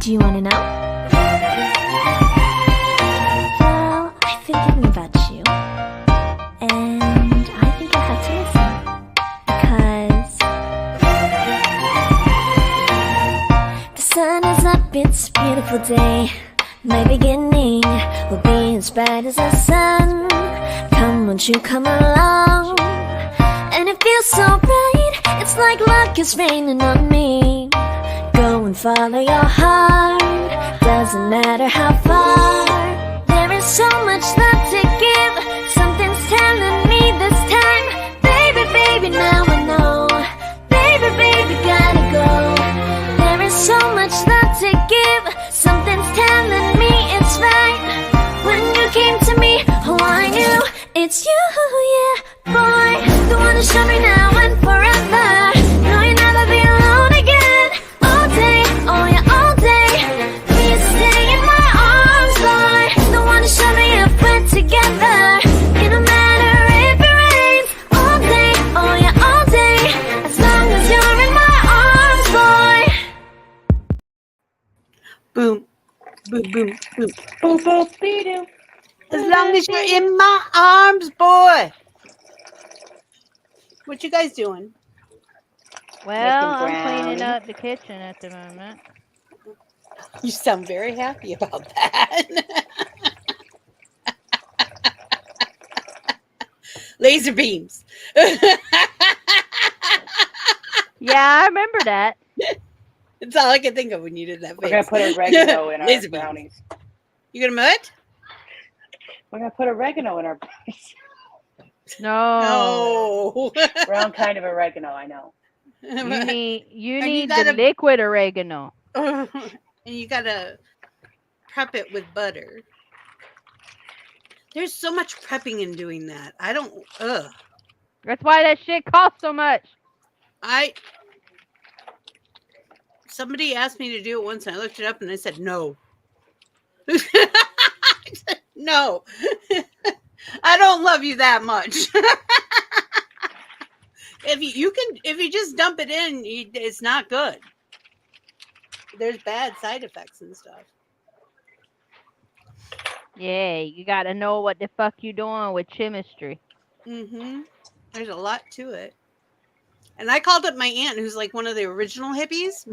Do you want to know? Well, I've been thinking about you, and I think you'll have to listen, because the sun is up, it's a beautiful day. My beginning will be as bright as the sun. Come, won't you come along? And it feels so bright, it's like luck is raining on me. Go and follow your heart, doesn't matter how far. There is so much love to give, something's telling me this time. Baby, baby, now I know. Baby, baby, gotta go. There is so much love to give, something's telling me it's right. When you came to me, oh I knew it's you, yeah, boy. The one to show me now and forever. No, you'll never be alone again. All day, oh yeah, all day. Please stay in my arms, boy. The one to show me if we're together. It don't matter if it rains. All day, oh yeah, all day. As long as you're in my arms, boy. Boom, boom, boom, boom. Boop, boop, dee-doo. As long as you're in my arms, boy. What you guys doing? Well, I'm Making cleaning brownies. up the kitchen at the moment. You sound very happy about that. Laser beams. Yeah, I remember that. That's all I could think of when you did that face. We're going to put oregano in our Laser beams. brownies. You gonna what? We're going to put oregano in our brownies. No. No. Wrong kind of oregano, I know. You And need you the gotta- liquid oregano. you gotta prep it with butter. There's so much prepping in doing that. I don't. That's why that shit costs so much. Somebody asked me to do it once, and I looked it up, and I said no. I said, no, I don't love you that much. If you just dump it in, it's not good. There's bad side effects and stuff. Yeah, you gotta know what the fuck you doing with chemistry. Mm-hmm. There's a lot to it. And I called up my aunt, who's like one of the original hippies,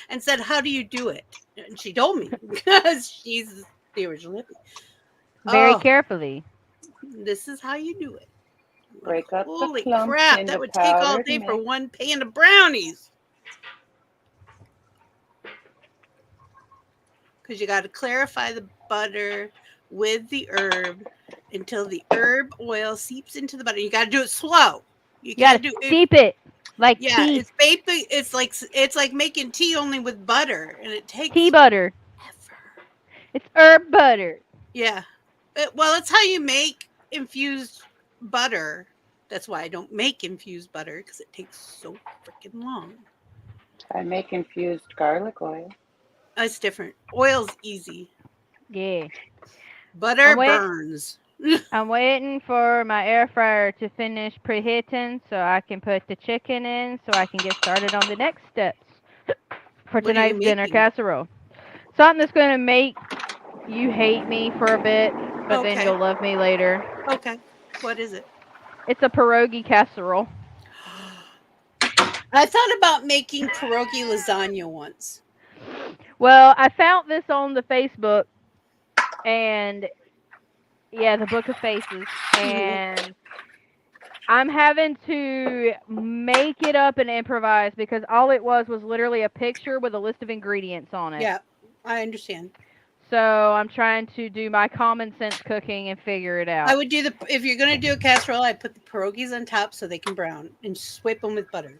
and said, "How do you do it?" And she told me because she's the original hippie. Very Oh, carefully. this is how you do it. Break up the Holy clumps crap! into That would take all powdered day for mix. one pan of brownies. Because you got to clarify the butter with the herb until the herb oil seeps into the butter. You got to do it slow. You gotta do it. steep it like Yeah, tea. it's basically it's like making tea only with butter, and it takes Tea butter. forever. It's herb butter. Yeah, well, it's how you make infused butter. That's why I don't make infused butter because it takes so freaking long. I make infused garlic oil. It's different. Oil's easy. Yeah. Butter wait. burns. I'm waiting for my air fryer to finish preheating so I can put the chicken in so I can get started on the next steps for What are you tonight's dinner making? casserole. Something that's going to make you hate me for a bit, but then Okay. you'll love me later. Okay. What is it? It's a pierogi casserole. I thought about making pierogi lasagna once. Well, I found this on the Facebook, and yeah, the Book of Faces, and I'm having to make it up and improvise because all it was literally a picture with a list of ingredients on it. Yeah, I understand. So I'm trying to do my common sense cooking and figure it out. I would do if you're going to do a casserole, I put the pierogies on top so they can brown and whip them with butter.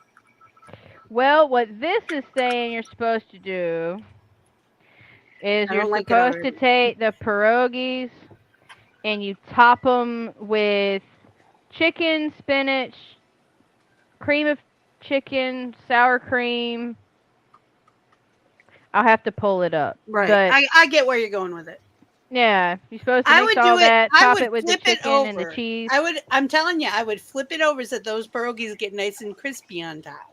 Well, what this is saying you're supposed to do is I you're don't like it supposed to already. take the pierogies and you top them with chicken, spinach, cream of chicken, sour cream. I'll have to pull it up. Right. But I get where you're going with it. yeah, you're supposed to I mix would all do it. that, I top would it with the flip it chicken and the over. cheese. I'm telling you, I would flip it over so that those pierogies get nice and crispy on top.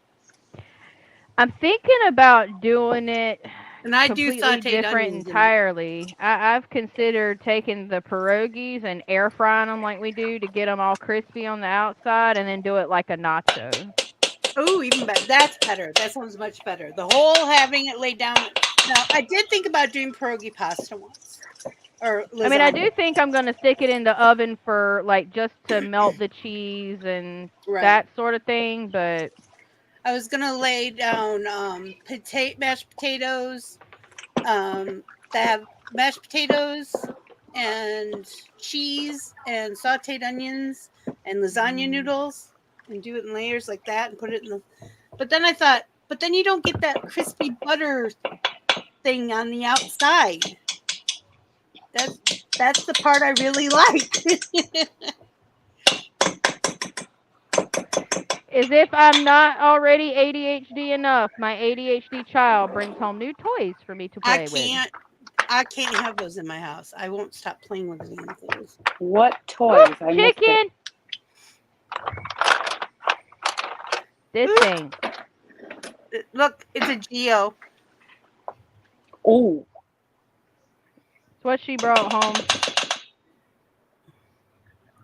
I'm thinking about doing it And I do completely sauteed different onions in it. entirely. I've considered taking the pierogies and air frying them like we do to get them all crispy on the outside, and then do it like a nacho. Oh, even better. That's better. That sounds much better. The whole having it laid down. Now, I did think about doing pierogi pasta once. Or lasagna. I mean, I do think I'm going to stick it in the oven for, like, just to melt the cheese and that sort of thing, but... I was going to lay down mashed potatoes that have mashed potatoes and cheese and sauteed onions and lasagna noodles and do it in layers like that and put it in the... But then I thought, but then you don't get that crispy butter thing on the outside. That's the part I really like. As if I'm not already ADHD enough, my ADHD child brings home new toys for me to play with. I can't have those in my house. I won't stop playing with these things. What toys? Ooh, chicken! This thing. Look, it's a Geo. Oh. It's what she brought home.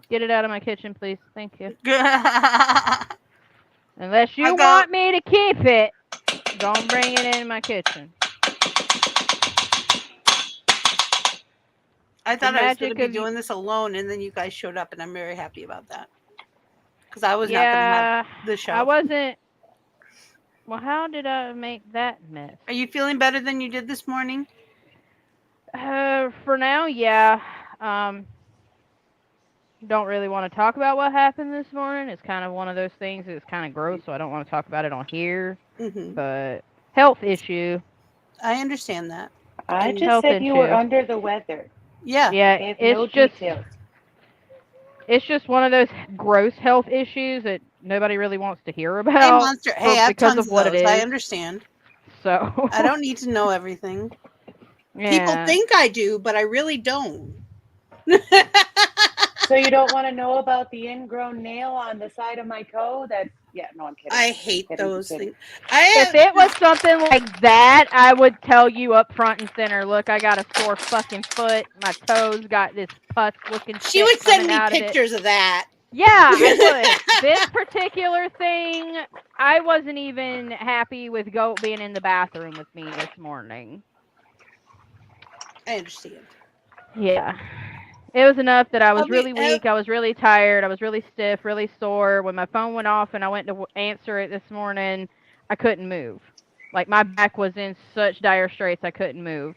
Get it out of my kitchen, please. Thank you. Unless you want me to keep it, don't bring it in my kitchen. I thought I was going to be doing this alone, and then you guys showed up, and I'm very happy about that. Because I was not going to have the show. I wasn't. Well, how did I make that mess? Are you feeling better than you did this morning? For now, yeah. Don't really want to talk about what happened this morning. It's kind of one of those things that's kind of gross, so I don't want to talk about it on here. Mm-hmm. But health issue. I understand that. I just said you were under the weather. Yeah. Yeah, it's just one of those gross health issues that nobody really wants to hear about. Hey, Monster. Hey, I have because tons of what of those. It is. I understand. So I don't need to know everything. Yeah. People think I do, but I really don't. So you don't want to know about the ingrown nail on the side of my toe? No, I'm kidding. I hate those things. If it was something like that, I would tell you up front and center, look, I got a sore fucking foot. My toes got this pus looking shit. She would send me out pictures of that. Yeah, I would. This particular thing, I wasn't even happy with Goat being in the bathroom with me this morning. I understand. Yeah. It was enough that I was really weak, I was really tired, I was really stiff, really sore. When my phone went off and I went to answer it this morning, I couldn't move. Like, my back was in such dire straits, I couldn't move.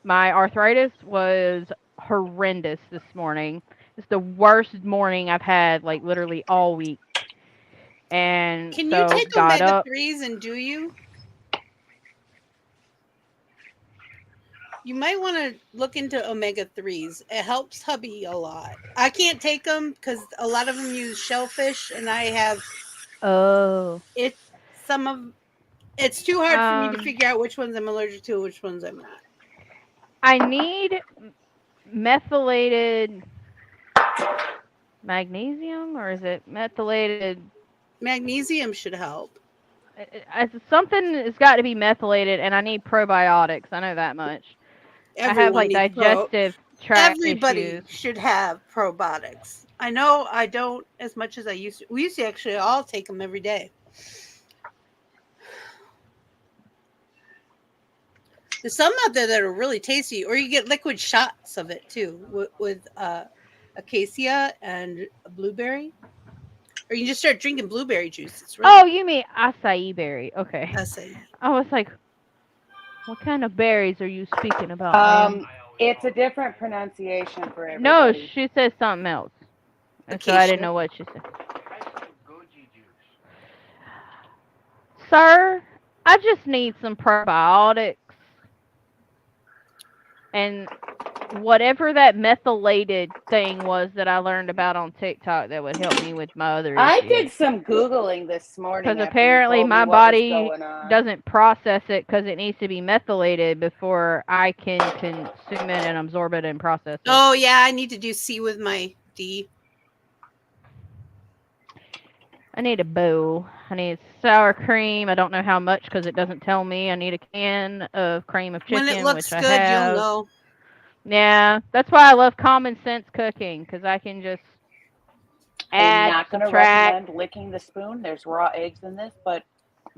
My arthritis was horrendous this morning. It's the worst morning I've had, like, literally all week. And Can so you take omega-3s and do you? You might want to look into omega-3s. It helps hubby a lot. I can't take them because a lot of them use shellfish, and I have. Oh. It's too hard for me to figure out which ones I'm allergic to, and which ones I'm not. I need methylated magnesium, or is it methylated? Magnesium should help. Something has got to be methylated, and I need probiotics. I know that much. Everyone I have like digestive tract Everybody issues. should have probiotics. I know I don't as much as I used to. We used to actually all take them every day. There's some out there that are really tasty, or you get liquid shots of it too, with acacia and a blueberry. Or you can just start drinking blueberry juice. It's really you mean acai berry? Okay. Acai. I was like, what kind of berries are you speaking about? It's a different pronunciation for everybody. No, she said something else. And so I didn't know what she said. Sir, I just need some probiotics. And whatever that methylated thing was that I learned about on TikTok that would help me with my other issues. I did some Googling this morning. Because apparently my body doesn't process it because it needs to be methylated before I can consume it and absorb it and process it. Oh, yeah, I need to do C with my D. I need a bowl. I need sour cream. I don't know how much because it doesn't tell me. I need a can of cream of chicken, When it looks which I good, you'll have. know. Yeah, that's why I love common sense cooking because I can just I'm add, not going to subtract. recommend licking the spoon. There's raw eggs in this, but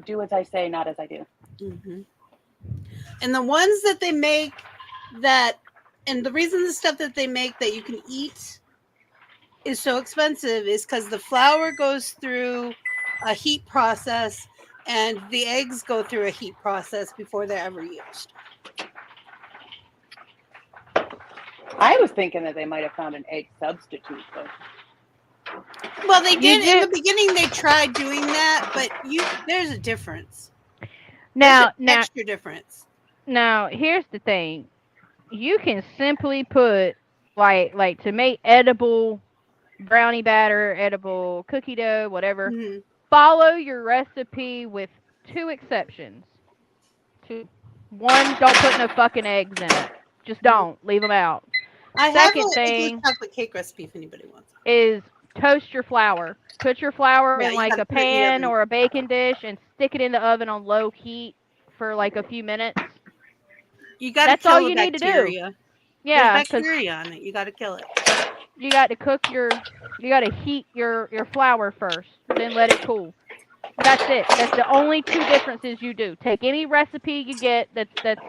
do as I say, not as I do. Mm-hmm. And the ones that they make and the reason the stuff that they make that you can eat is so expensive is because the flour goes through a heat process and the eggs go through a heat process before they're ever used. I was thinking that they might have found an egg substitute, but Well, they did in the beginning. They tried doing that, but there's a difference. Now, Texture difference. Now, here's the thing. You can simply put like to make edible brownie batter, edible cookie dough, whatever. Mm-hmm. Follow your recipe with 2 exceptions. 2. 1, don't put no fucking eggs in it. Just don't. Leave them out. I Second have a thing chocolate cake recipe if anybody wants. is toast your flour. Put your flour Yeah, in you like gotta a put it in the pan oven. or a baking dish and stick it in the oven on low heat for like a few minutes. You gotta That's kill all the you need to do. bacteria. Yeah, There's because bacteria on it. You gotta kill it. you got to heat your flour first, then let it cool. That's it. That's the only 2 differences you do. Take any recipe you get that's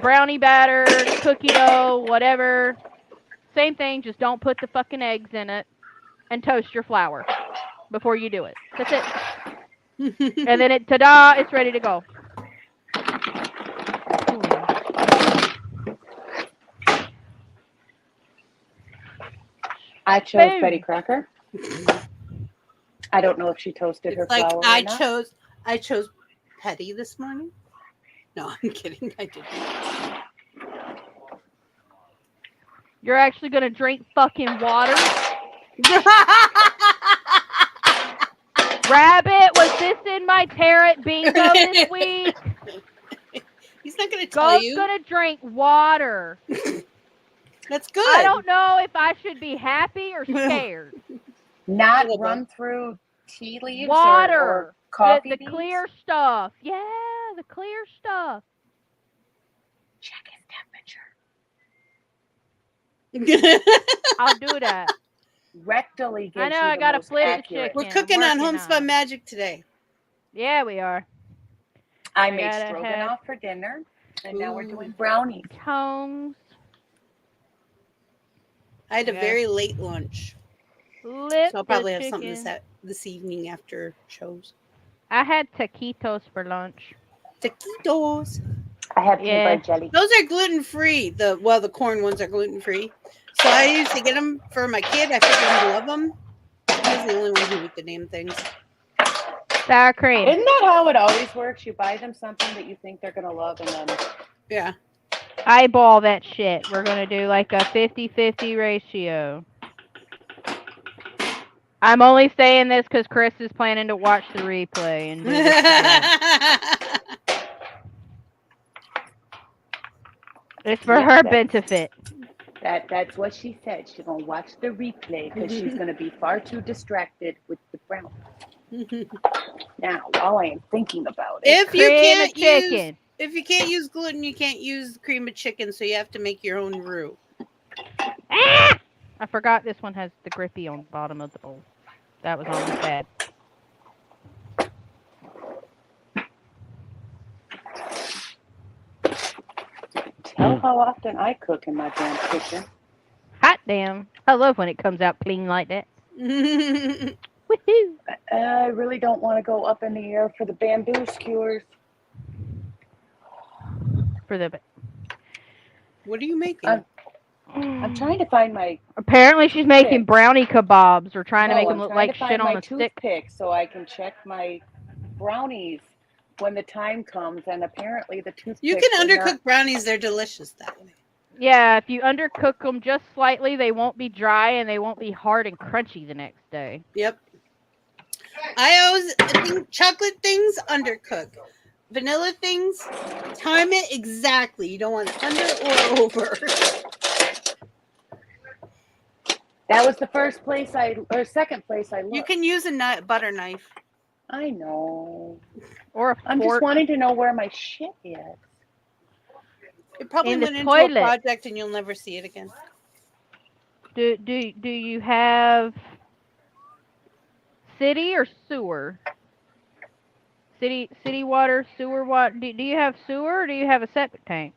brownie batter, cookie dough, whatever. Same thing, just don't put the fucking eggs in it and toast your flour before you do it. That's it. And then ta-da, it's ready to go. I chose Boom. Betty Crocker. I don't know if she toasted her flour or not. I chose Petty this morning. No, I'm kidding. I didn't. You're actually gonna drink fucking water? Rabbit, was this in my tarot bingo this week? He's not gonna tell you. Gonna drink water. That's good. I don't know if I should be happy or scared. Not run through tea leaves Water. or coffee The beans? clear stuff. Yeah, the clear stuff. Check his temperature. I'll do that. Rectally gives I know, you I the gotta most flip the accurate. chicken. We're cooking on working Homespun on it. Magic today. Yeah, we are. I made stroganoff for dinner, and now we're doing brownies. Tones. I had a very late lunch. So I'll probably have something this evening after shows. I had taquitos for lunch. Taquitos. I have peanut butter jelly. Those are gluten free. The corn ones are gluten free. So I used to get them for my kid. I figured he'd love them. He's the only one who eat the damn things. Sour cream. Isn't that how it always works? You buy them something that you think they're gonna love, and then yeah. Eyeball that shit. We're gonna do like a 50-50 ratio. I'm only saying this because Chris is planning to watch the replay and do this again. It's for her benefit. That's what she said. She's gonna watch the replay because she's gonna be far too distracted with the brown. Now, while I am thinking about it, if you can't use gluten, you can't use cream of chicken, so you have to make your own roux. Ah! I forgot this one has the grippy on the bottom of the bowl. That was almost bad. Tell how often I cook in my damn kitchen. Hot damn. I love when it comes out clean like that. Woohoo! I really don't want to go up in the air for the bamboo skewers. What are you making? I'm trying to find my... Apparently she's making brownie kebabs or trying to make them look like shit on a stick. Toothpick so I can check my brownies when the time comes, and apparently the toothpick... You can undercook brownies. They're delicious that way. Yeah, if you undercook them just slightly, they won't be dry and they won't be hard and crunchy the next day. Yep. I think chocolate things undercook. Vanilla things, time it exactly. You don't want it under or over. That was the first place second place I looked. You can use a butter knife. I know. Or a I'm just fork. wanting to know where my shit is. It probably In the went into toilet. a project and you'll never see it again. Do you have city or sewer? City water, sewer water. Do you have sewer or do you have a septic tank?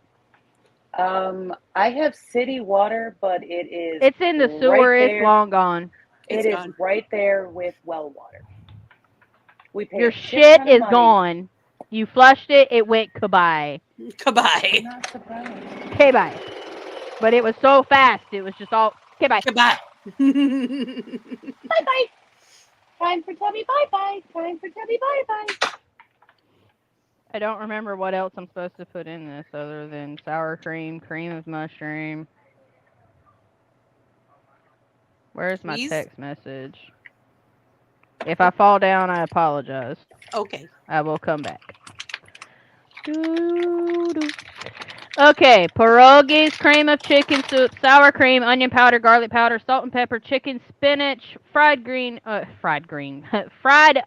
I have city water, but it is. It's in the sewer. Right It's there. long gone. It's It is gone. right there with well water. We pay Your a shit ton of is money. gone. You flushed it. It went kabye. I'm Goodbye. not surprised. Kabye. But it was so fast. It was just all kabye. Goodbye. Bye bye. Time for Tubby bye bye. Time for Tubby bye bye. I don't remember what else I'm supposed to put in this other than sour cream, cream of mushroom. Where's my Please? text message? If I fall down, I apologize. Okay. I will come back. Doo-doo. Okay, pierogies, cream of chicken soup, sour cream, onion powder, garlic powder, salt and pepper, chicken, spinach, fried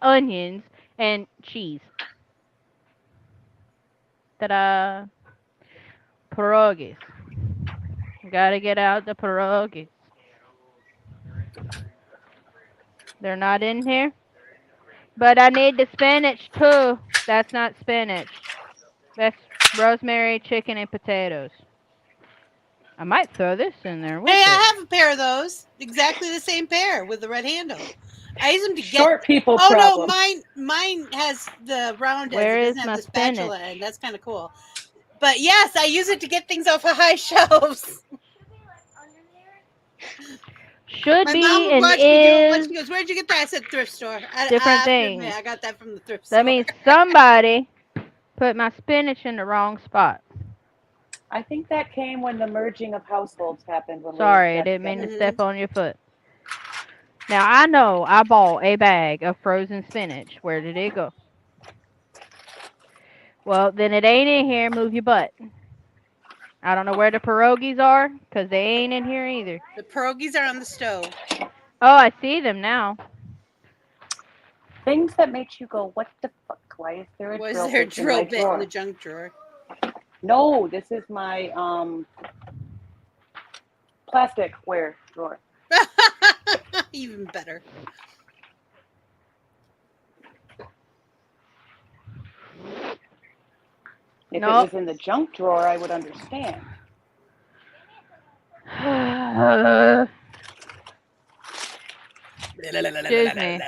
onions, and cheese. Ta-da! Pierogies. Gotta get out the pierogies. They're not in here? But I need the spinach too. That's not spinach. That's rosemary, chicken, and potatoes. I might throw this in there with Hey, it. I have a pair of those. Exactly the same pair with the red handle. I use them to get. Short people Oh problem. no, mine has the round end. Where It is doesn't my have the spatula spinach? end. That's kind of cool. But yes, I use it to get things off of high shelves. Should My be mom would and watch me do it once. is She goes, "Where'd you get that?" I said, "Thrift store." I different have to things. admit, I got that from the thrift store. That means somebody put my spinach in the wrong spot. I think that came when the merging of households happened. When Sorry, we I got didn't mean together. to step on your foot. Now I know I bought a bag of frozen spinach. Where did it go? Well, then it ain't in here. Move your butt. I don't know where the pierogies are, because they ain't in here either. The pierogies are on the stove. Oh, I see them now. Things that makes you go, what the fuck? Why is there a Was drill there a bit in drill my bit in drawer? the junk drawer? No, this is my plasticware drawer. Even better. If Nope. it was in the junk drawer, I would understand. Excuse me.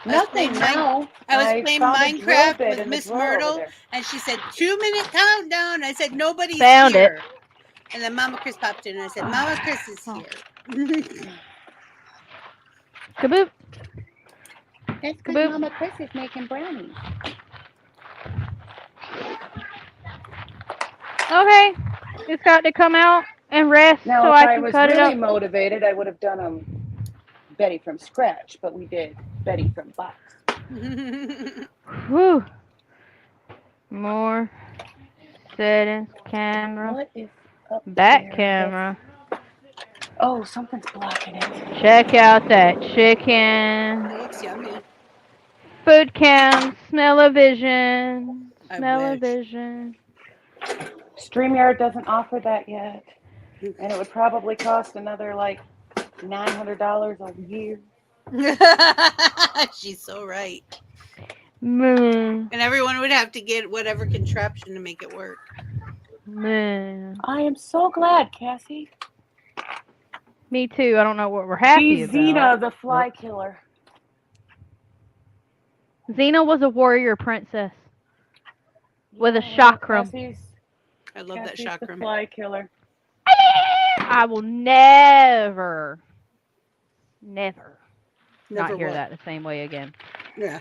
Nothing now. I was playing found a drill Minecraft bit with in the Miss drawer over Myrtle, there. and she said 2-minute countdown. I said nobody's Found here. it. And then Mama Chris popped in, and I said, Mama Chris is here. Kaboop. That's because Kaboop. Mama Chris is making brownies. Okay. It's got to come out and rest Now, so if I I can was cut it really up. motivated, I would have done Betty from scratch, but we did Betty from box. Whew. More settings, camera, What is up back there? camera. Oh, something's blocking it. Check out that chicken. It looks yummy. Food cam, smell-o-vision. I Smell-o-vision. StreamYard doesn't offer that yet, and it would probably cost another like $900 a year. She's so right. Man. And everyone would have to get whatever contraption to make it work. Man. I am so glad, Cassie. Me too. I don't know what we're happy She's about. Xena, the fly killer. Xena was a warrior princess with a Yeah, chakram. I love that Cassie's the chakram. fly killer. I will never not Never hear what? that the same way again. Yeah.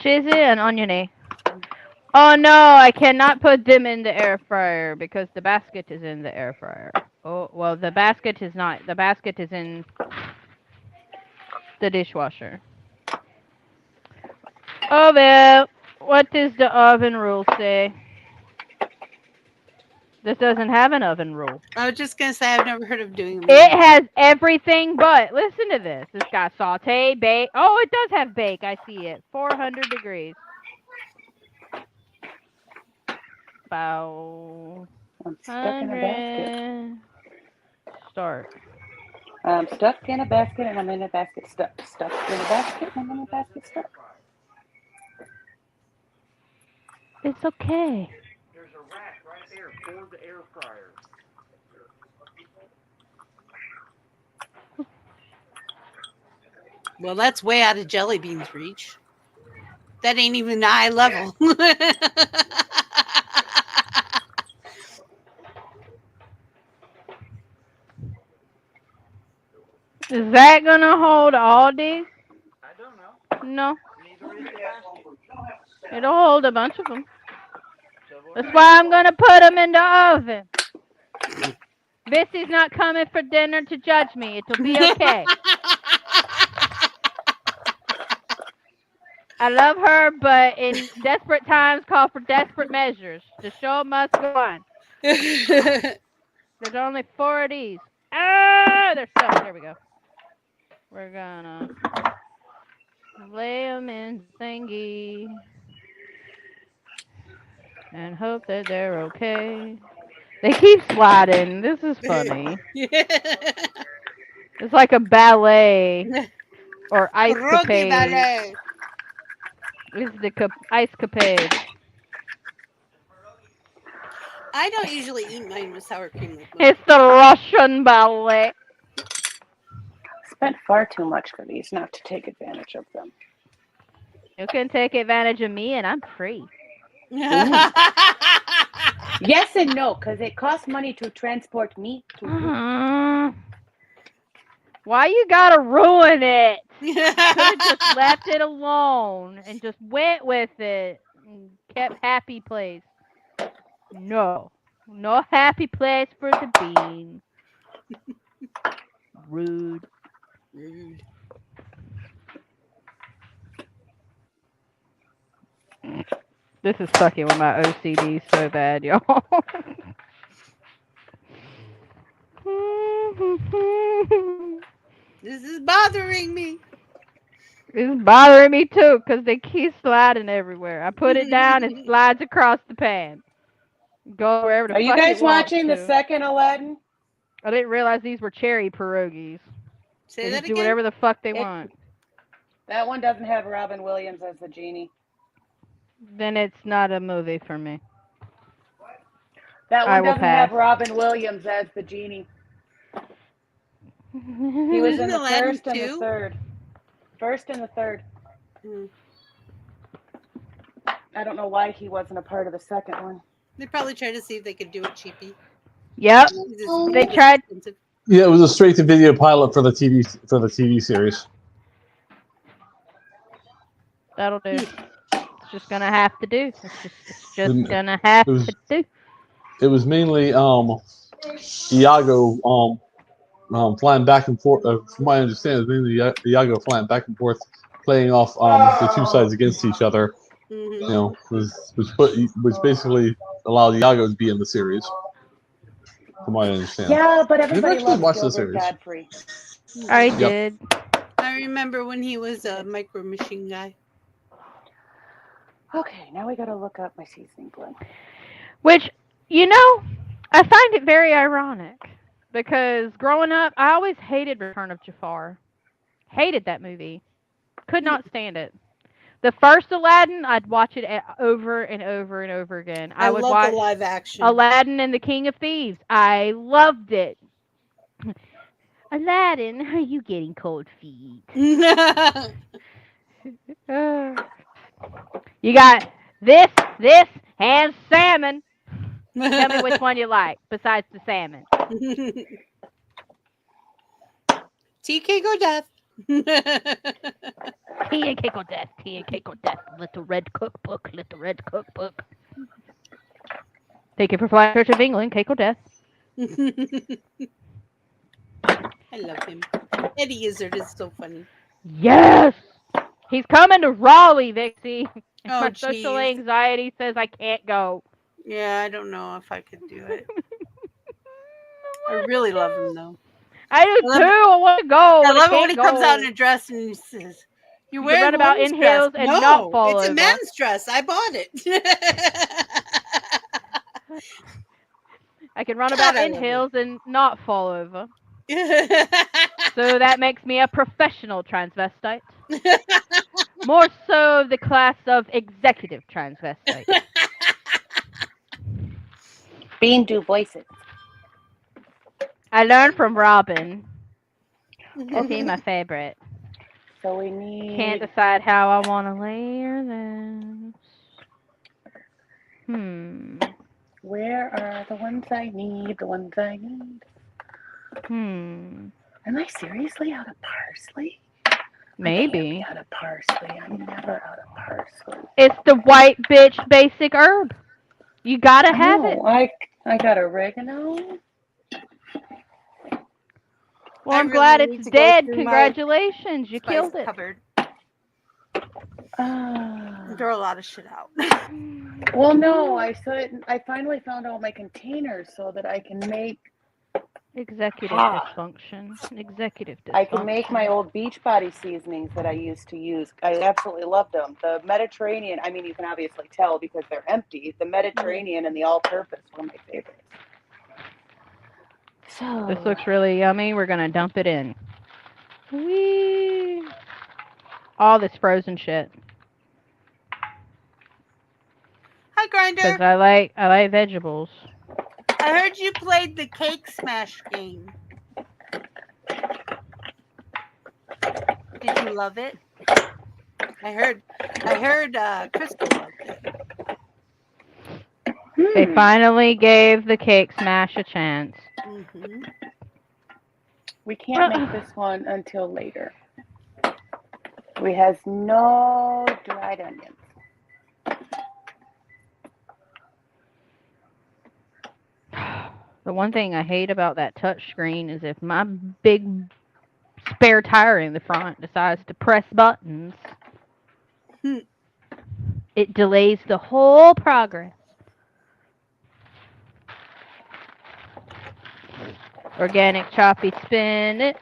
Cheesy and oniony. Oh no, I cannot put them in the air fryer because the basket is in the air fryer. Oh, well, the basket is not. The basket is in the dishwasher. Oh, well, what does the oven rule say? This doesn't have an oven rule. I was just gonna say I've never heard of doing It has everything but. Listen to this. It's got saute, bake. Oh, it does have bake. I see it. 400 degrees. About I'm stuck in a basket. 100. Start. I'm stuck in a basket and I'm in a basket stuck. Stuck in a basket and I'm in a basket stuck. It's okay. There's a rack right there for the air fryer. Well, that's way out of Jelly Bean's reach. That ain't even eye level. Is that gonna hold all these? I don't know. No. Neither is the basket. It'll hold a bunch of them. That's why I'm gonna put them in the oven. Bissy's not coming for dinner to judge me. It'll be okay. I love her, but in desperate times call for desperate measures. The show must go on. There's only 4 of these. Ah, they're stuck. There we go. We're gonna lay them in thingy and hope that they're okay. They keep sliding. This is funny. It's like a ballet or ice Rookie capade. ballet. It's the ice capade. I don't usually eat mine with sour cream. Like most. It's the Russian ballet. Spent far too much for these not to take advantage of them. You can take advantage of me and I'm free. Yes and no, because it costs money to transport meat to you. Why you gotta ruin it? Could have just left it alone and just went with it and kept happy place. No. No happy place for the bean. Rude. Rude. This is fucking with my OCD so bad, y'all. This is bothering me. It's bothering me too, because they keep sliding everywhere. I put it down, it slides across the pan. Go wherever the Are fuck you guys it wants watching the to. second Aladdin? I didn't realize these were cherry pierogies. Say They that just do again. whatever the fuck they want. That one doesn't have Robin Williams as the genie. Then it's not a movie for me. That I one will doesn't have pass. Robin Williams as the genie. He was in the Aladdin first and the 2? third. First and the third. Hmm. I don't know why he wasn't a part of the second one. They probably tried to see if they could do it cheapy. Yep. It's They really tried. expensive. Yeah, it was a straight to video pilot for the TV series. That'll do. It's just gonna have to do. It's just gonna have to do. It was mainly Iago flying back and forth. From what I understand, it's mainly Iago flying back and forth, playing off the two sides against each other. Mm-hmm. You know, which basically allowed Iago to be in the series. From what I understand. Yeah, but everybody actually loves watched the Gilbert series. Godfrey. I did. I remember when he was a micro machine guy. Okay, now we gotta look up my seasoning blend. Which, you know, I find it very ironic because growing up, I always hated Return of Jafar. Hated that movie. Could not stand it. The first Aladdin, I'd watch it over and over and over again. I would love watch the live action. Aladdin and the King of Thieves. I loved it. Aladdin, are you getting cold feet? You got this, and salmon. Tell me which one you like besides the salmon. TK go death. Tea and cake or death. Tea and cake or death. Little red cookbook. Little red cookbook. Thank you for flying Church of England. Cake or death. I love him. Eddie Izzard is so funny. Yes. He's coming to Raleigh, Vixie. And Oh, my social jeez. anxiety says I can't go. Yeah, I don't know if I could do it. I really love him though. I do love too. I want to go. I but love it can't when he comes out in go. a dress and he says, "You're You can wearing run a about woman's in dress." heels and No, not fall it's a over. man's dress. I bought it. I can run God, about I in love heels and not fall over. it. So that makes me a professional transvestite. More so the class of executive transvestite. Bean do voices. I learned from Robin. Okay, my favorite. So we need. Can't decide how I want to layer this. Where are the ones I need? The ones I need. Am I seriously out of parsley? Maybe. I can't be out of parsley. I'm never out of parsley. It's the white bitch basic herb. You gotta have it. I got oregano. Well, I'm really glad need it's to go dead. through my Congratulations, you spice killed it. cupboard and throw a lot of shit out. Well, no, I finally found all my containers so that I can make. Executive dysfunction. Executive dysfunction. I can make my old Beachbody seasonings that I used to use. I absolutely loved them. The Mediterranean, I mean, you can obviously tell because they're empty. The Mediterranean and the all-purpose were my favorites. So This looks really yummy. We're gonna dump it in. Whee! All this frozen shit. Hi, Grinder. Because I like vegetables. I heard you played the Cake Smash game. Did you love it? I heard Crystal loved it. They finally gave the Cake Smash a chance. Mm-hmm. We can't make this one until later. We has no dried onions. The one thing I hate about that touch screen is if my big spare tire in the front decides to press buttons, it delays the whole progress. Organic choppy spinach.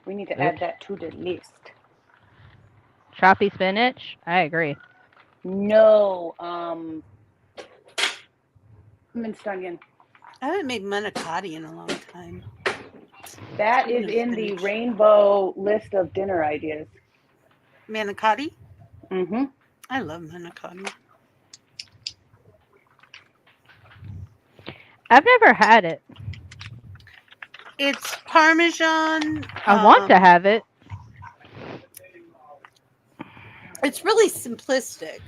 We need to add that to the list. Choppy spinach? I agree. No, minced onion. I haven't made manicotti in a long time. That is in the rainbow list of dinner ideas. Manicotti? Mm-hmm. I love manicotti. I've never had it. It's Parmesan. I want to have it. It's really simplistic.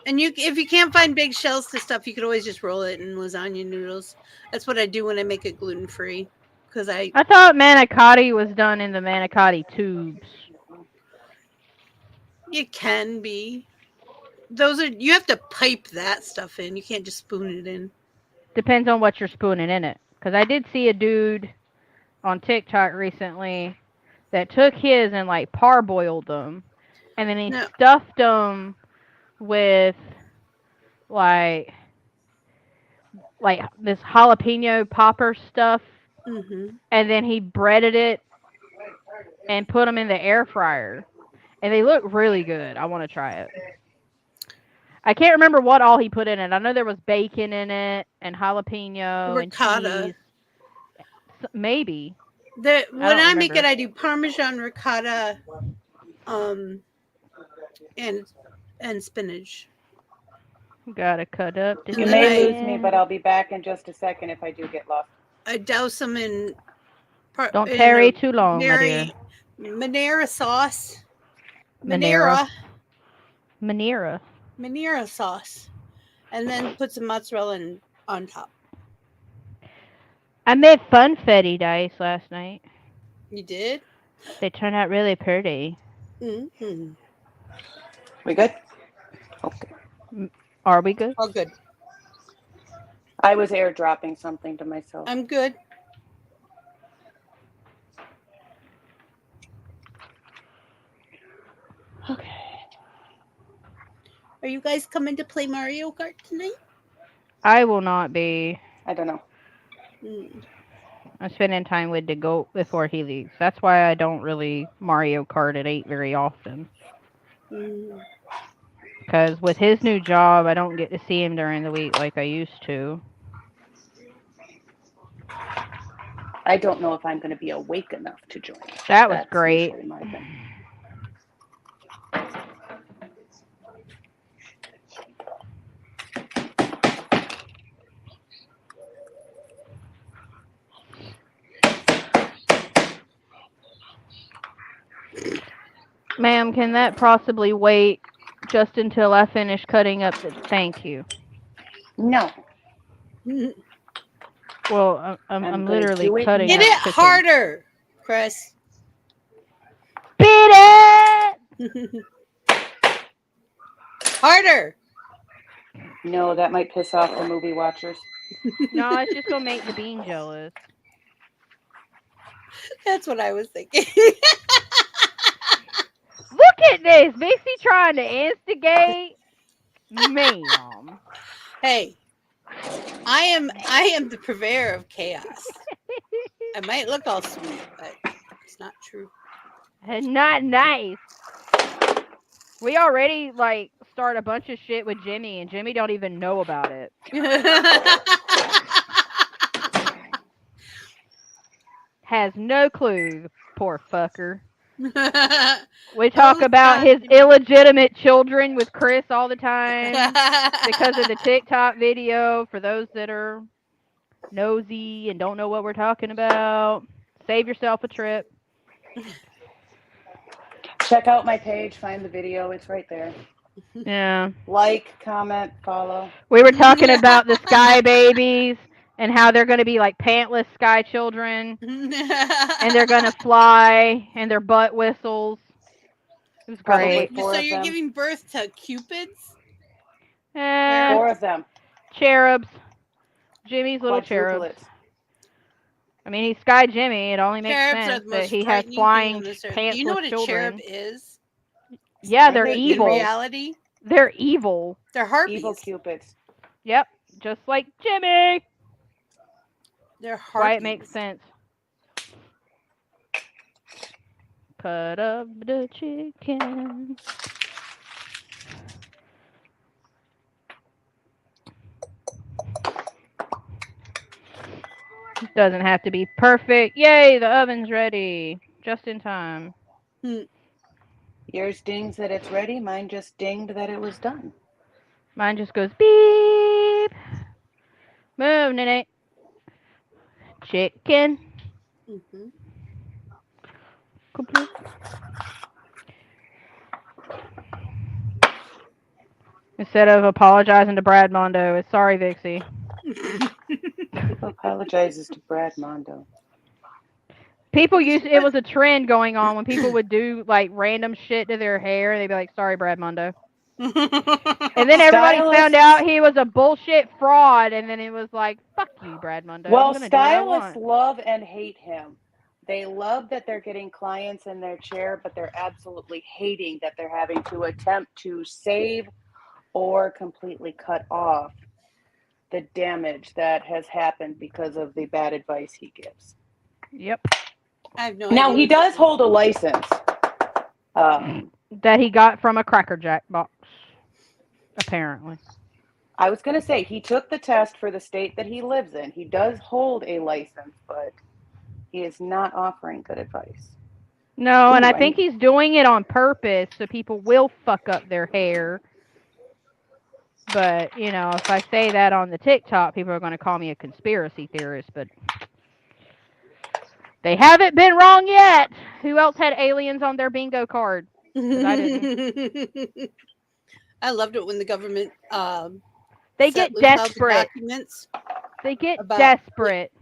And if you can't find big shells to stuff, you could always just roll it in lasagna noodles. That's what I do when I make it gluten-free. Because I thought manicotti was done in the manicotti tubes. It can be. You have to pipe that stuff in. You can't just spoon it in. Depends on what you're spooning in it. Because I did see a dude on TikTok recently that took his and like parboiled them. And then he stuffed them with like this jalapeno popper stuff. Mm-hmm. And then he breaded it and put them in the air fryer. And they look really good. I want to try it. I can't remember what all he put in it. I know there was bacon in it and jalapeno Ricotta. and cheese. Maybe. When I make it, I do Parmesan, ricotta, and spinach. Gotta cut up. You may lose me, but I'll be back in just a second if I do get lost. I douse them in. Don't tarry too long, my dear. Madeira sauce. Madeira sauce, and then put some mozzarella on top. I made funfetti dice last night. You did? They turned out really pretty. Mm-hmm. We good? Okay. Are we good? All good. I was airdropping something to myself. I'm good. Okay. Are you guys coming to play Mario Kart tonight? I will not be. I don't know. Mm. I'm spending time with the goat before he leaves. That's why I don't really Mario Kart at 8 very often. Mm. Because with his new job, I don't get to see him during the week like I used to. I don't know if I'm going to be awake enough to join. That was That's great. usually my thing. Ma'am, can that possibly wait just until I finish cutting up the... Thank you. No. Well, I'm gonna literally do it cutting Hit up it chicken. harder, Chris. Beat it! Harder. No, that might piss off the movie watchers. No, it's just gonna make the bean jealous. That's what I was thinking. Look at this! Mixie trying to instigate? Ma'am. Hey, I am the purveyor of chaos. I might look all sweet, but it's not true. Not nice. We already, like, start a bunch of shit with Jimmy, and Jimmy don't even know about it. Has no clue, poor fucker. We talk about his illegitimate children with Chris all the time because of the TikTok video. For those that are nosy and don't know what we're talking about, save yourself a trip. Check out my page, find the video, it's right there. Yeah. Like, comment, follow. We were talking about the sky babies and how they're going to be like pantless sky children and they're going to fly and their butt whistles. It was Probably great. four So of you're them. giving birth to cupids? 4 of them. Cherubs. Jimmy's little cherubs. Quadruplets. I mean, he's SkyJimmie. It only makes Cherubs are sense the that most he has frightening flying thing on this earth. pantsless Do you know what a children. cherub is? Yeah, they're They In evil. reality, They're evil. they're harpies. Evil cupids. Yep, just like Jimmy. They're harpies. Why it makes sense. Cut up the chicken. Doesn't have to be perfect. Yay, the oven's ready. Just in time. Yours dings that it's ready. Mine just dinged that it was done. Mine just goes beep. Move, Nene. Chicken. Mm-hmm. Complete. Instead of apologizing to Brad Mondo, it's sorry, Vixie. Apologizes to Brad Mondo. People it was a trend going on when people would do like random shit to their hair. They'd be like, sorry, Brad Mondo. And then everybody found out he was a bullshit fraud. And then it was like, fuck you, Brad Mondo. Well, I'm gonna do what I stylists want. love and hate him. They love that they're getting clients in their chair, but they're absolutely hating that they're having to attempt to save or completely cut off the damage that has happened because of the bad advice he gives. Yep. I have no Now, idea. he does hold a license. That he got from a Cracker Jack box, apparently. I was going to say, he took the test for the state that he lives in. He does hold a license, but he is not offering good advice. No, and I Anyway. think he's doing it on purpose so people will fuck up their hair. But, you know, if I say that on the TikTok, people are going to call me a conspiracy theorist, but they haven't been wrong yet. Who else had aliens on their bingo card? 'Cause I didn't. I loved it when the government They set get loose all the desperate. documents They get about desperate.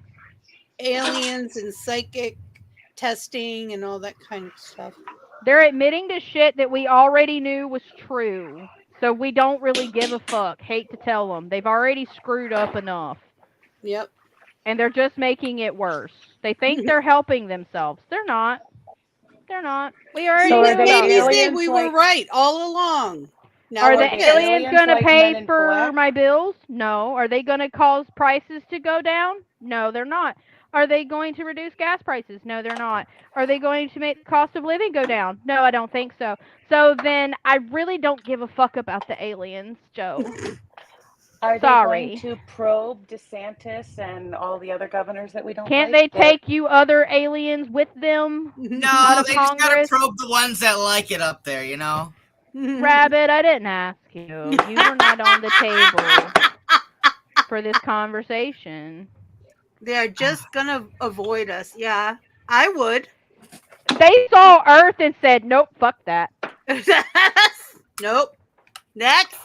aliens and psychic testing and all that kind of stuff. They're admitting to shit that we already knew was true. So we don't really give a fuck. Hate to tell them. They've already screwed up enough. Yep. And they're just making it worse. They think they're helping themselves. They're not. They're not. We already So knew are they about Maybe this. aliens we like- were right all along. Now Are we're the they pissed. aliens aliens going to like Men pay in for Black? my bills? No. Are they going to cause prices to go down? No, they're not. Are they going to reduce gas prices? No, they're not. Are they going to make the cost of living go down? No, I don't think so. So then I really don't give a fuck about the aliens, Joe. Are Sorry. they going to probe DeSantis and all the other governors that we don't Can't like? they take you other aliens with them? No, Out of they just gotta Congress? probe the ones that like it up there, you know? Rabbit, I didn't ask you. You were not on the table for this conversation. They're just gonna avoid us. Yeah, I would. They saw Earth and said, nope, fuck that. Nope. Next.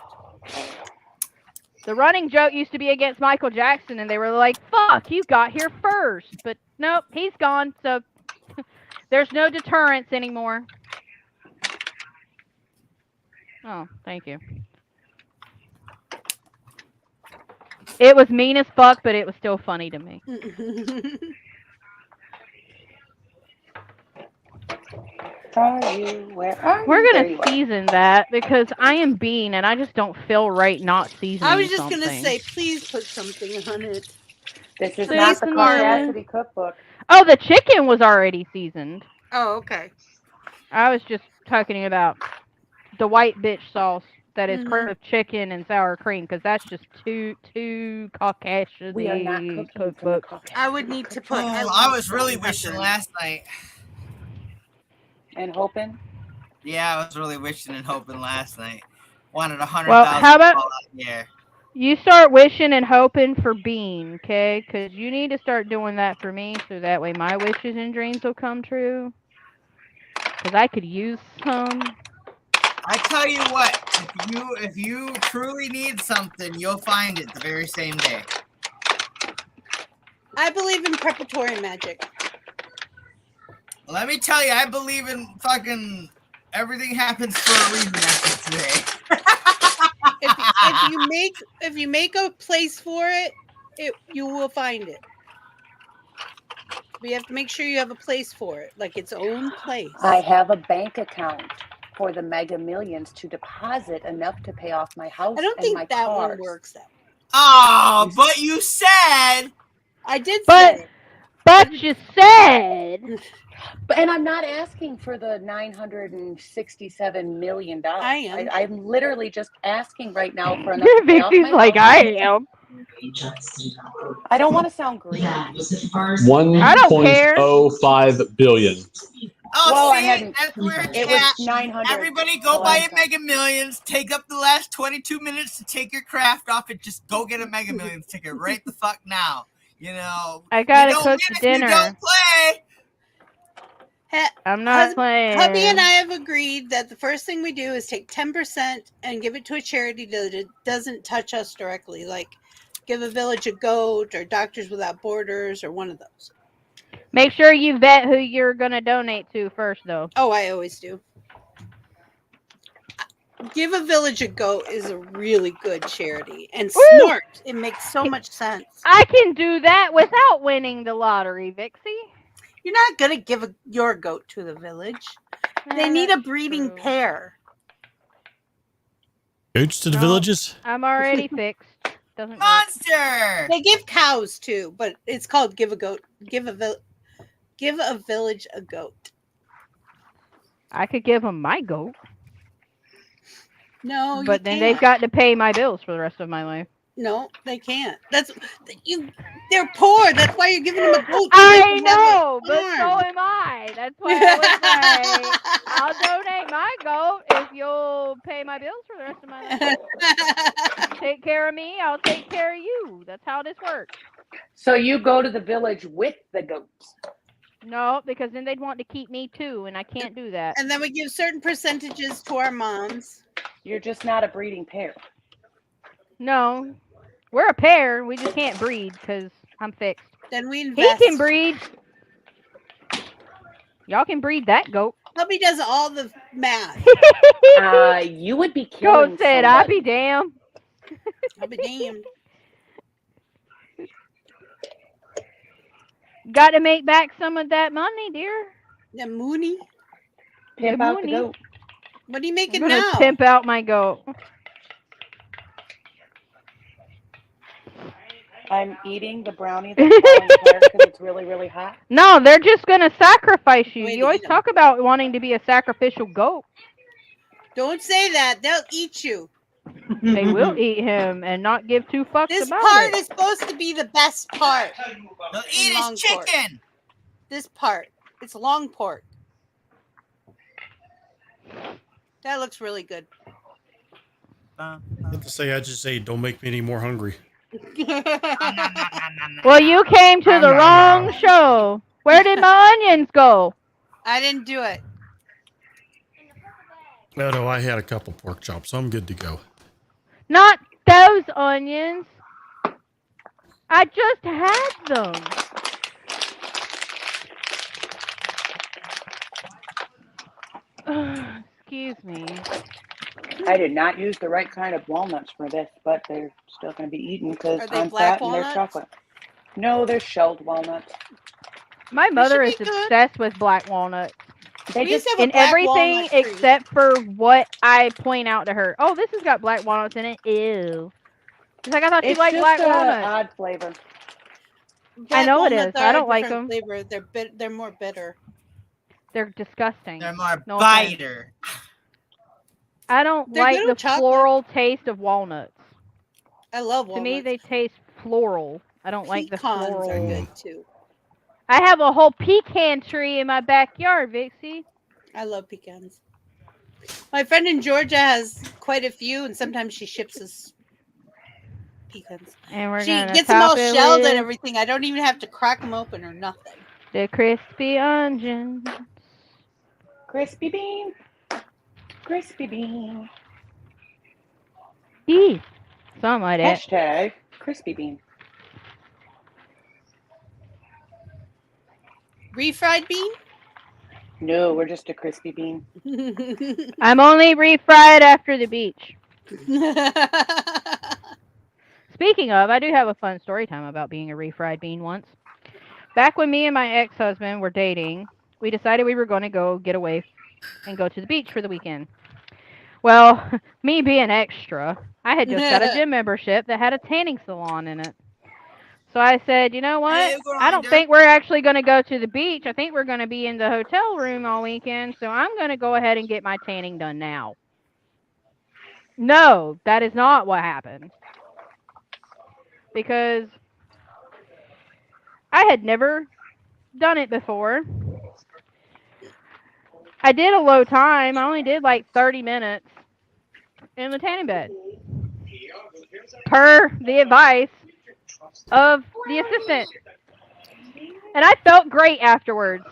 The running joke used to be against Michael Jackson, and they were like, fuck, you got here first. But nope, he's gone, so there's no deterrence anymore. Oh, thank you. It was mean as fuck, but it was still funny to me. Are you? Where are We're you? There gonna you are. season that because I am Bean and I just don't feel right not seasoning I was just something. gonna say, please put something on it. This is Please not the come Capacity cookbook. Oh, the chicken was already seasoned. Oh, okay. I was just talking about the white bitch sauce that is Mhm. cream of chicken and sour cream because that's just too Caucasian. We are not cooking from the cookbook. Caucasian I would need to put. Oh, I was really wishing last night. And hoping. Yeah, I was really wishing and hoping last night. Wanted 100,000 Well, how about- out here. You start wishing and hoping for Bean, okay? Because you need to start doing that for me so that way my wishes and dreams will come true. Because I could use some. I tell you what, if you truly need something, you'll find it the very same day. I believe in preparatory magic. Let me tell you, I believe in fucking everything happens for a reason after today. If you make a place for it, you will find it. But you have to make sure you have a place for it, like its own place. I have a bank account for the Mega Millions to deposit enough to pay off my house I don't and my think that cars. one works that way. Oh, but you said. I did But- say it. But you said. And I'm not asking for the $967 million. I am. I'm literally just asking right now for enough to pay off Vixie's my like, house. I am. I don't want to sound greedy. I don't care. 1.05 billion. Oh, Well, I see, hadn't- that's where it's It was at. 900. Everybody go Oh, buy I'm a Mega Millions. Take up the last 22 minutes to take your craft off and just go get a Mega Millions ticket right the fuck now. You know. I gotta you don't cook win the if you dinner. don't play. I'm not Hus- playing. Hubby and I have agreed that the first thing we do is take 10% and give it to a charity that it doesn't touch us directly, like Give a Village a Goat or Doctors Without Borders or one of those. Make sure you vet who you're gonna donate to first, though. Oh, I always do. Give a Village a Goat is a really good charity. And Woo! Snort, it makes so much sense. I can do that without winning the lottery, Vixie. You're not going to give your goat to the village. They need a breeding true. pair. Goats to the No. villages? I'm already fixed. Doesn't work. Monster. They give cows too, but it's called give a goat. Give a village a goat. I could give them my goat, No, but you then can't. they've got to pay my bills for the rest of my life. No, they can't. That's you. They're poor. That's why you're giving them a goat. I know, but so am I. That's why I was like, I'll donate my goat if you'll pay my bills for the rest of my life. Take care of me, I'll take care of you. That's how this works. So you go to the village with the goats. No, because then they'd want to keep me too, and I can't do that. And then we give certain percentages to our moms. You're just not a breeding pair. No, we're a pair. We just can't breed because I'm fixed. Then we He invest. can breed. Y'all can breed that goat. Hubby does all the math. You would be Go killing said, I be somebody. damned. I'll be damned. Got to make back some of that money, dear. The Mooney. Pimp out the Mooney. goat. What are you I'm making gonna now? pimp out my goat. I'm eating the brownie that's falling apart because it's really, really hot. No, they're just gonna sacrifice you. Way You to always eat 'em. talk about wanting to be a sacrificial goat. Don't say that. They'll eat you. They will eat him and not give two fucks This about part it. is supposed to be the best part. They'll eat long his pork. chicken. This part. It's long pork. That looks really good. I have to say, I just say, don't make me any more hungry. Well, you came to the wrong show. Where did my onions go? I didn't do it. Oh, no, I had a couple pork chops, so I'm good to go. Not those onions. I just had them. Excuse me. I did not use the right kind of walnuts for this, but they're still going to be eaten because Are they I'm black fat and they're walnuts? chocolate. No, they're shelled walnuts. My mother is should be good. obsessed with black walnuts. They We used just to have a In black everything walnut tree. except for what I point out to her. Oh, this has got black walnuts in it. Ew. She's like, I thought you it's liked just black an walnuts. odd flavor. I know it walnuts is. are I a don't like different them. Flavor. They're more bitter. They're disgusting. They're more No offense. biter. I don't They're like good the with chocolate. floral taste of walnuts. I love To walnuts. me, they taste floral. I don't like the Pecans are floral. good too. I have a whole pecan tree in my backyard, Vixie. I love pecans. My friend in Georgia has quite a few, and sometimes she ships us pecans. And we're She gonna gets them all top it shelled with and everything. I don't even have to crack them open or nothing. the crispy onions. Crispy bean. Crispy bean. Eee, something like that. Hashtag crispy bean. Refried bean? No, we're just a crispy bean. I'm only refried after the beach. Speaking of, I do have a fun story time about being a refried bean once. Back when me and my ex-husband were dating, we decided we were going to go get away and go to the beach for the weekend. Well, me being extra, I had just got a gym membership that had a tanning salon in it. So I said, you know what? Hey, I don't think we're actually going to go to the beach. I think we're going to be in the hotel room all weekend. So I'm going to go ahead and get my tanning done now. No, that is not what happened. Because I had never done it before. I did a low time. I only did like 30 minutes in the tanning bed. Per the advice of the assistant. And I felt great afterwards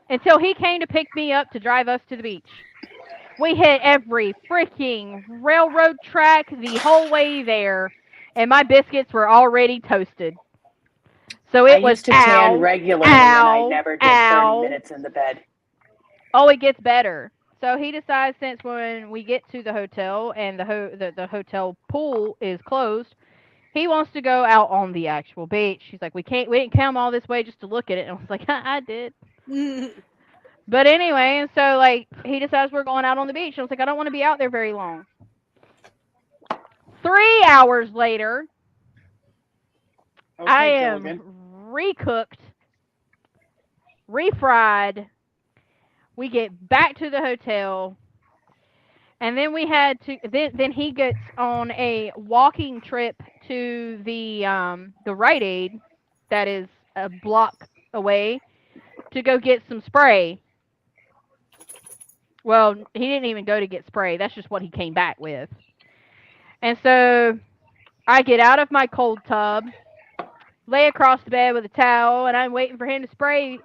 until he came to pick me up to drive us to the beach. We hit every freaking railroad track the whole way there, and my biscuits were already toasted. So I it was used to tan regularly and I never did 30 minutes in the bed. Oh, it gets better. So he decides since when we get to the hotel and the hotel pool is closed, he wants to go out on the actual beach. He's like, we didn't come all this way just to look at it. And I was like, I did. But anyway, and so like he decides we're going out on the beach. And I was like, I don't want to be out there very long. 3 hours later, Okay, I am Gilligan. recooked, refried. We get back to the hotel, and then we had to. Then he gets on a walking trip to the Rite Aid, that is a block away, to go get some spray. Well, he didn't even go to get spray. That's just what he came back with. And so I get out of my cold tub, lay across the bed with a towel, and I'm waiting for him to spray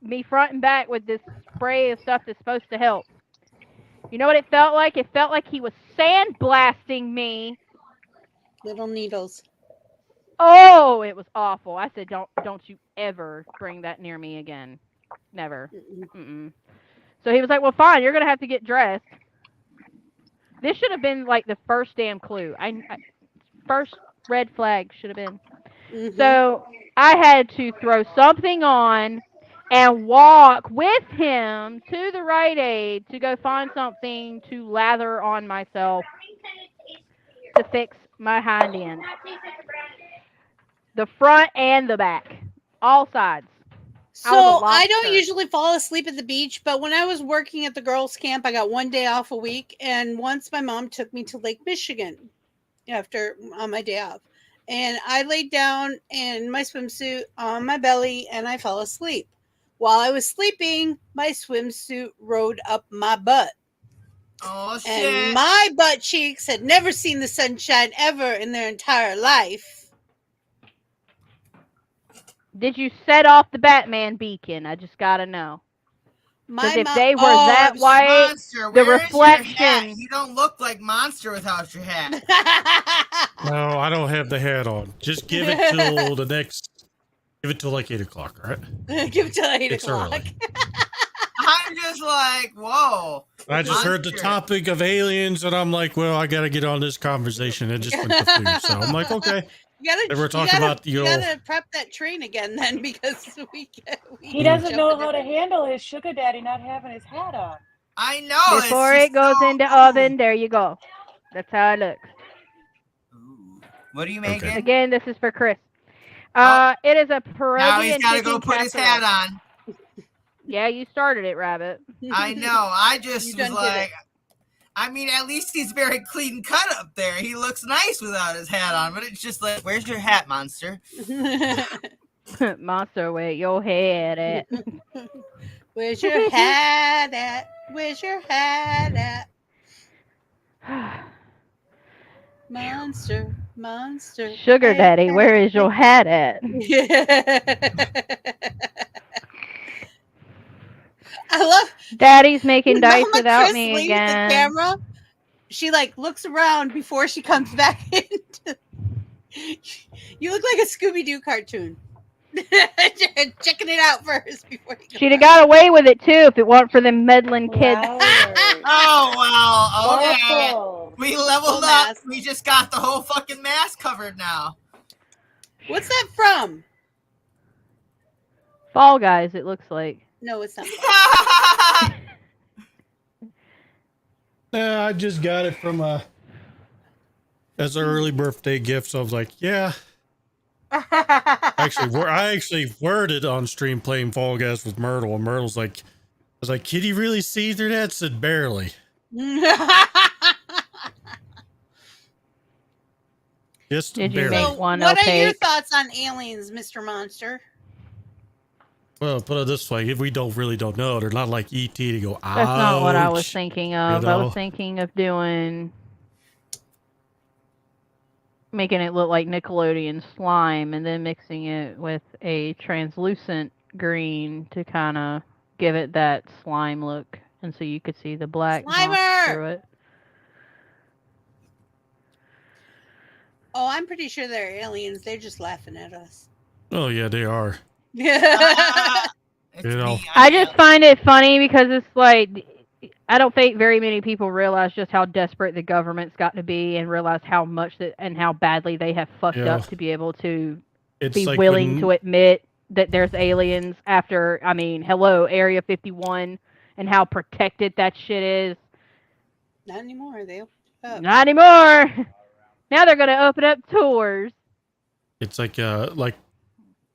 me front and back with this spray of stuff that's supposed to help. You know what it felt like? It felt like he was sandblasting me. Little needles. Oh, it was awful. I said, don't you ever bring that near me again. Never. Mm-mm. So he was like, well, fine, you're going to have to get dressed. This should have been like the first damn clue. First red flag should have been. Mhm. So I had to throw something on and walk with him to the Rite Aid to go find something to lather on myself to fix my hind end. The front and the back. All sides. I was a So I don't lobster. usually fall asleep at the beach, but when I was working at the girls' camp, I got one day off a week, and once my mom took me to Lake Michigan after on my day off, and I laid down in my swimsuit on my belly, and I fell asleep. While I was sleeping, my swimsuit rode up my butt, Oh shit! and my butt cheeks had never seen the sunshine ever in their entire life. Did you set off the Batman beacon? I just gotta know. Because if mom, they were that white, Monster, the where is your hat? reflection. You don't look like Monster without your hat. No, I don't have the hat on. Just give it till the next. Give it till like 8 o'clock, all right? Give it till 8 It's o'clock. early. I'm just like, whoa. I just heard the Monster. topic of aliens, and I'm like, well, I got to get on this conversation. It just went to food, so I'm like, okay. You we're talking about you your- gotta prep that train again then because He doesn't know how to handle his sugar daddy not having his hat on. I know. Before it's it goes so, into oven, there you go. That's how it looks. Ooh. What are you making? Okay. Again, this is for Chris. It is a Peruvian Now he's got to chicken go put his casserole. hat on. Yeah, you started it, Rabbit. I know. I just You was done did like, it. I mean, at least he's very clean cut up there. He looks nice without his hat on, but it's just like, where's your hat, Monster? Monster, where your head at? Where's your hat at? Where's your hat at? Monster, monster. Sugar daddy, hat. where is your hat at? I love Daddy's making dice Mama without Chris me leaves again. the camera. She like looks around before she comes back into. You look like a Scooby-Doo cartoon. Checking it out first before you. She'd have got away with it too if it weren't for them meddling kids. Oh, well, okay. Awful. We leveled Full up. mask. We just got the whole fucking mask covered now. What's that from? Fall Guys, it looks like. No, it's not. I just got it from as an early birthday gift. So I was like, yeah. I actually worded on stream playing Fall Guys with Myrtle, and Myrtle's like, I was like, can you really see through that? Said barely. Just Did you barely. make So, one what are your opaque? thoughts on aliens, Mr. Monster? Well, put it this way: if we really don't know, they're not like ET to go. That's not what I was "Ouch." thinking of. You I know? was thinking of making it look like Nickelodeon slime and then mixing it with a translucent green to kind of give it that slime look, and so you could see the black moss Slimer! through it. Oh, I'm pretty sure they're aliens. They're just laughing at us. Oh yeah, they are. It's You know. me. I just find it funny because it's like I don't think very many people realize just how desperate the government's got to be and realize how much and how badly they have fucked Yeah. up to be able to It's be like willing when- to admit that there's aliens after, I mean, hello, Area 51 and how protected that shit is. Not anymore. They opened it up. Not anymore. Now they're going to open up tours. It's like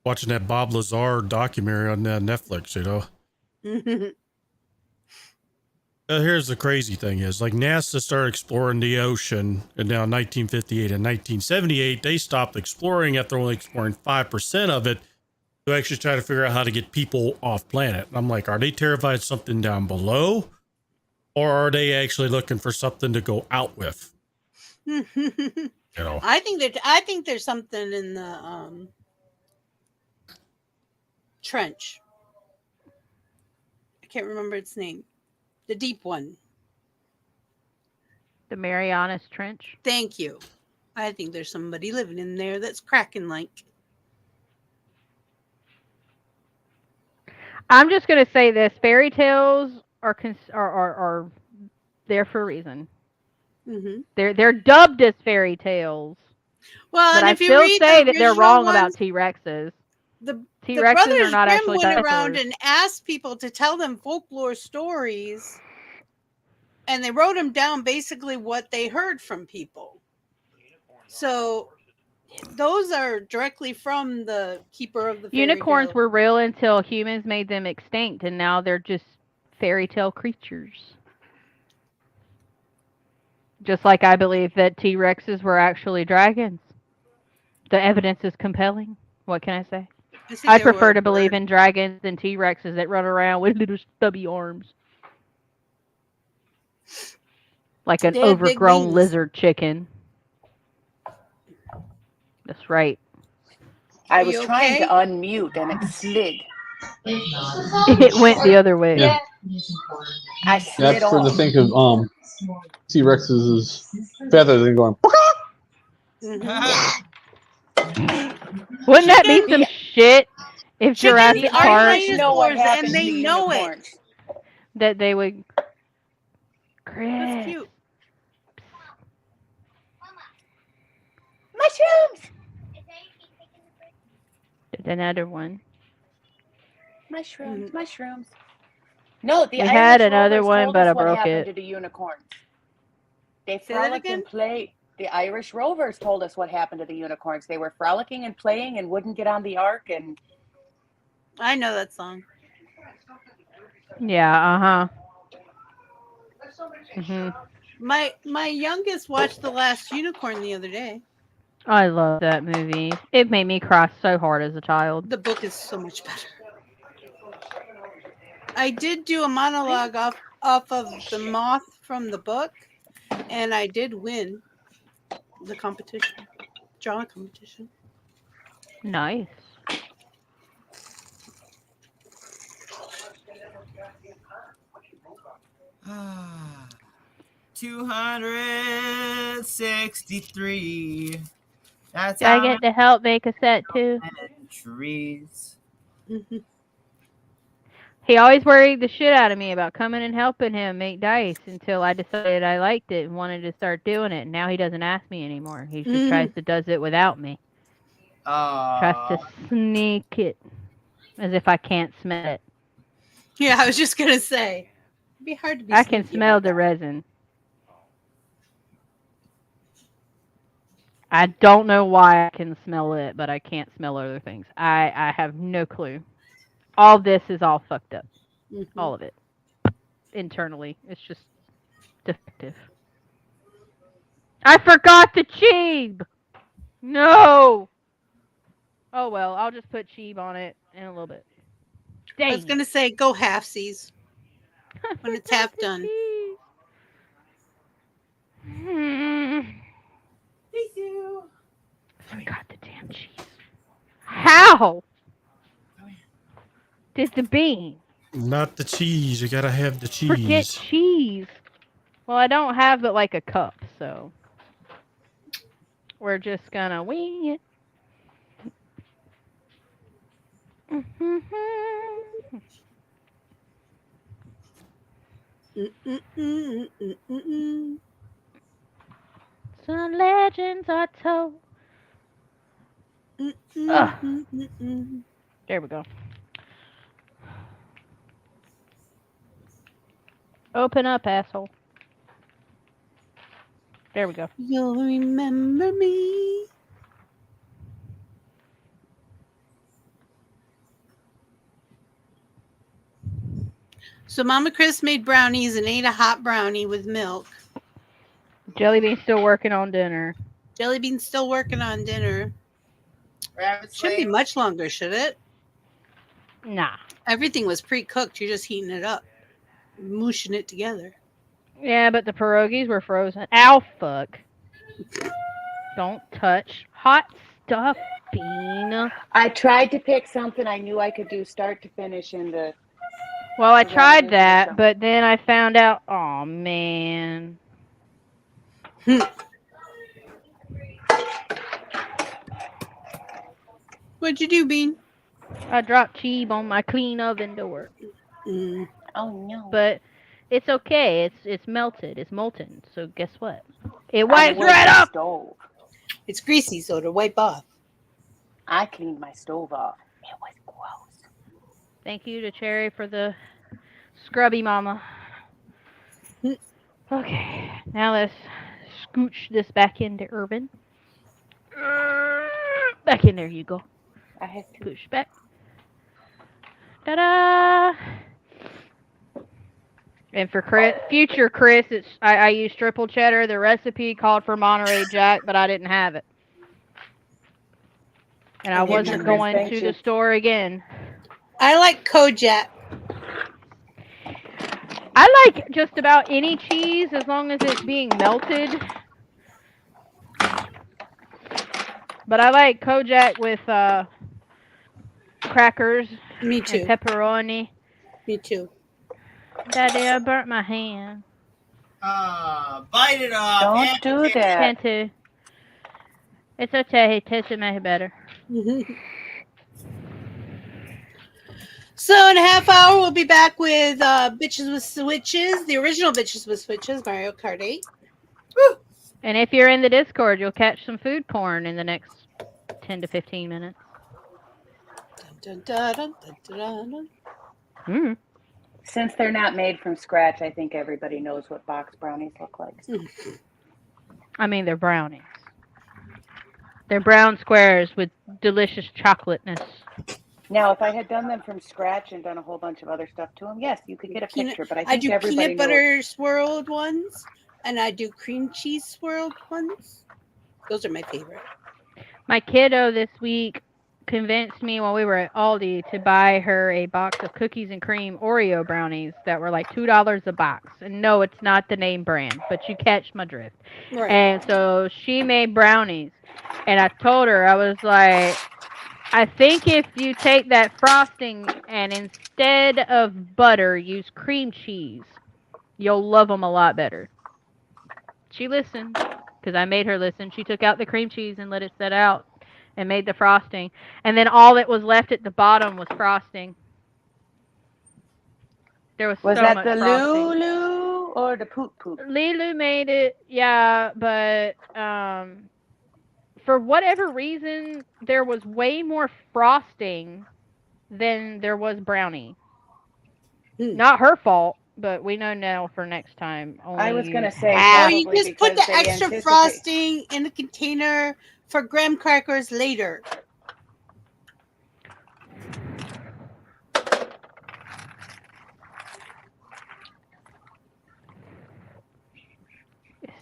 watching that Bob Lazar documentary on Netflix. You know. Here's the crazy thing is, like, NASA started exploring the ocean, and now in 1958 and 1978, they stopped exploring after only exploring 5% of it to actually try to figure out how to get people off planet. And I'm like, are they terrified of something down below, or are they actually looking for something to go out with? You know, I think there's something in the trench. I can't remember its name. The deep one. The Marianas Trench. Thank you. I think there's somebody living in there that's cracking like. I'm just going to say this. Fairy tales are there for a reason. Mm-hmm. They're dubbed as fairy tales, Well, but and I if you still read say the that they're original wrong ones, about T-Rexes. the T-Rexes are Brothers not Grimm actually went dinosaurs. around and asked people to tell them folklore stories, and they wrote them down basically what they heard from people. So those are directly from the keeper of the fairy Unicorns tale. were real until humans made them extinct, and now they're just fairy tale creatures. Just like I believe that T-Rexes were actually dragons. The evidence is compelling. What can I say? think I they were prefer a to believe bird. in dragons than T-Rexes that run around with little stubby arms. Like an They had big overgrown wings. lizard chicken. That's right. I Are was you trying to okay? unmute and it slid. It went the other way. Yeah. I slid That's for to off. think of T-Rexes as feathers and going. Mm-hmm. Wouldn't that be The, some shit if Chickens Jurassic the are Park Irish know what dinosaurs, happened and to they the know it. unicorns. that they would? That's Chris, cute. Mushrooms! another one. Mushrooms, Mhm. mushrooms. No, the We Irish had another rovers one, told but us I what broke happened it. to the unicorns. They Say that frolicked again? and played. The Irish rovers told us what happened to the unicorns. They were frolicking and playing and wouldn't get on the ark. And I know that song. Yeah. Mhm. My youngest watched The Last Unicorn the other day. I love that movie. It made me cry so hard as a child. The book is so much better. I did do a monologue off of the moth from the book, and I did win the competition, drama competition. Nice. Ah, 263. That's Do I how get to help make a set too? many trees. Mm-hmm. He always worried the shit out of me about coming and helping him make dice until I decided I liked it and wanted to start doing it. And now he doesn't ask me anymore. He just tries to does it without me. Tries to sneak it as if I can't smell it. Yeah, I was just gonna say, it'd be hard to be. I can sneaky smell about the that. resin. I don't know why I can smell it, but I can't smell other things. I have no clue. All this is all fucked up. Mhm. All of it. Internally. It's just defective. I forgot the cheeb! No! Oh well, I'll just put cheeb on it in a little bit. Dang I was gonna say go halfsies when it's half done. Thank you. Forgot the damn cheese. How? Did the bean Not the cheese. You gotta have the cheese. forget cheese? Well, I don't have but like a cup, so we're just gonna wing it. Some legends are told. There we go. Open up, asshole. There we go. You'll remember me. So Mama Chris made brownies and ate a hot brownie with milk. Jellybean's still working on dinner. Jellybean's still working on dinner. Rabbit Shouldn't be slave. much longer, should it? Nah. Everything was pre-cooked. You're just heating it up, mooshing it together. Yeah, but the pierogies were frozen. Ow, fuck. Don't touch hot stuff, Bean. I tried to pick something I knew I could do start to finish in the. Well, I the tried reminiscence that, of- but then I found out, oh man. What'd you do, Bean? I dropped cheese on my clean oven door. Mm. Oh no. But It's okay. It's melted. It's molten. So guess what? It I wipes wiped right my off. stove. It's greasy, so to wipe off. I cleaned my stove off. It was gross. Thank you to Cherry for the scrubby mama. Okay, now let's scooch this back into Urban. Back in there you go. I had to. Scooch back. Ta-da! And for future Chris, I used triple cheddar. The recipe called for Monterey Jack, but I didn't have it. And I wasn't going to the store again. I like Kojak. I like just about any cheese as long as it's being melted. But I like Kojak with crackers. Me too. And pepperoni. Me too. Daddy, I burnt my hand. Bite it off. Don't do that. Can't do. It's okay. It tastes much better. So in a half hour, we'll be back with Bitches with Switches, the original Bitches with Switches, Mario Kart 8. Woo! And if you're in the Discord, you'll catch some food porn in the next 10 to 15 minutes. Dun, dun, dun, dun, dun, dun. Mm. Since they're not made from scratch, I think everybody knows what box brownies look like. I mean, they're brownies. They're brown squares with delicious chocolateness. Now, if I had done them from scratch and done a whole bunch of other stuff to them, yes, you could get a picture. But I think do everybody peanut knows. butter swirled ones, and I do cream cheese swirled ones. Those are my favorite. My kiddo this week convinced me while we were at Aldi to buy her a box of cookies and cream Oreo brownies that were like $2 a box. And no, it's not the name brand, but you catch my drift. Right. And so she made brownies. And I told her, I was like, I think if you take that frosting and instead of butter, use cream cheese, you'll love them a lot better. She listened, because I made her listen. She took out the cream cheese and let it set out and made the frosting. And then all that was left at the bottom was frosting. There was so that much the frosting. Lulu or the Poop Poop? Lulu made it, yeah, but for whatever reason, there was way more frosting than there was brownie. Not her fault, but we know now for next time. I was going to say, Or you probably just put the because they extra anticipate- frosting in the container for graham crackers later.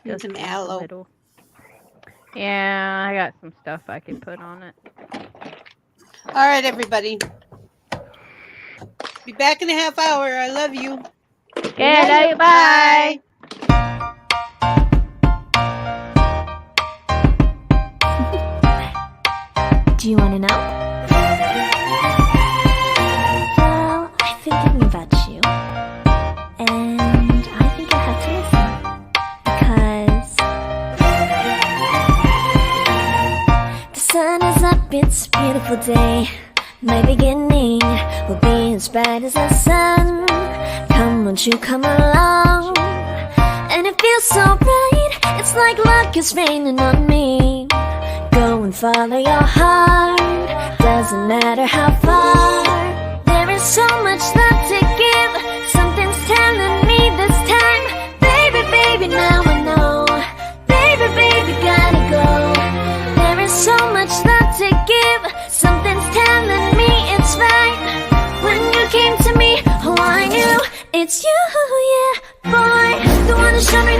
Just some in the aloe. middle. Yeah, I got some stuff I can put on it. All right, everybody. Be back in a half hour. I love you. Okay, bye. Do you want to know? Well, I've been thinking about you, and I think you'll have to listen, because the sun is up, it's a beautiful day. My beginning will be as bright as the sun. Come, won't you come along? And it feels so right, it's like luck is raining on me. Go and follow your heart, doesn't matter how far. There is so much love to give, something's telling me this time. Baby, baby, now I know. Baby, baby, gotta go. There is so much love to give, something's telling me it's right. When you came to me, oh I knew it's you, yeah, boy. The one who showed me